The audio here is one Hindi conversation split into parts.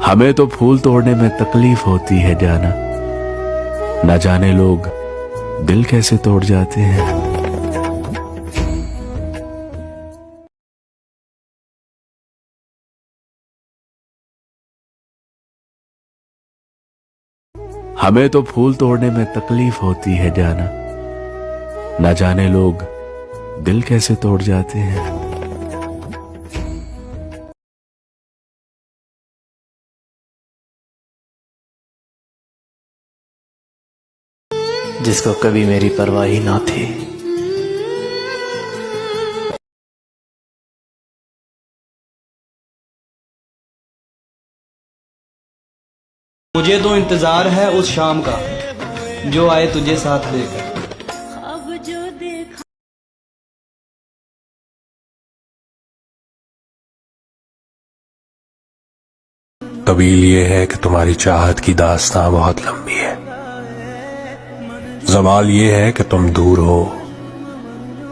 हमें तो फूल तोड़ने में तकलीफ होती है जाना, न जाने लोग दिल कैसे तोड़ जाते हैं। हमें तो फूल तोड़ने में तकलीफ होती है जाना, न जाने लोग दिल कैसे तोड़ जाते हैं। जिसको कभी मेरी परवाह ही ना थी। मुझे तो इंतजार है उस शाम का जो आए तुझे साथ लेकर। तवील ये है कि तुम्हारी चाहत की दास्तां बहुत लंबी है। जमाल ये है कि तुम दूर हो,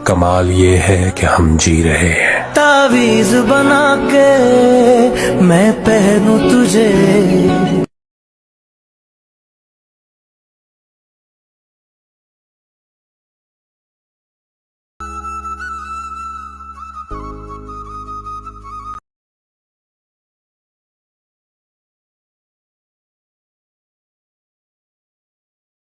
कमाल ये है कि हम जी रहे हैं। तावीज़ बना के मैं पहनूं तुझे,